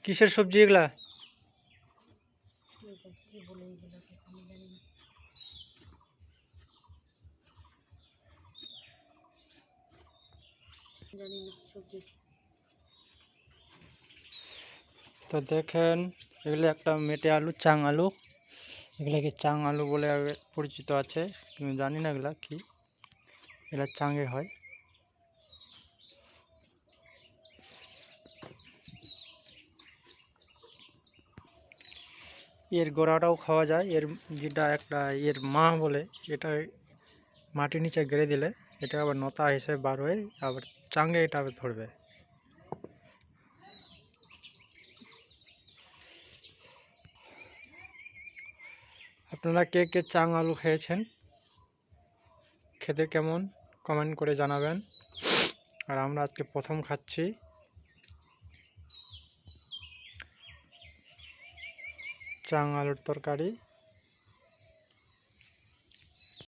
কিসের সবজি এগুলা? কি বলে এগুলোকে আমি জানি না, জানি না সবজি। তো দেখেন, এগুলো একটা মেটে আলু, চাং আলু। এগুলাকে চাং আলু বলে আগে পরিচিত আছে, কিন্তু জানি না এগুলা কি। এগুলা চাঙে হয়। এর গোড়াটাও খাওয়া যায়। এর যেটা একটা এর মা বলে, এটা মাটির নিচে গেড়ে দিলে এটা আবার নতা হিসেবে বার হয়ে আবার চাঙে এটা আবার ধরবে। আপনারা কে কে চাং আলু খেয়েছেন? খেতে কেমন কমেন্ট করে জানাবেন। আর আমরা আজকে প্রথম খাচ্ছি চাং আলুর তরকারি।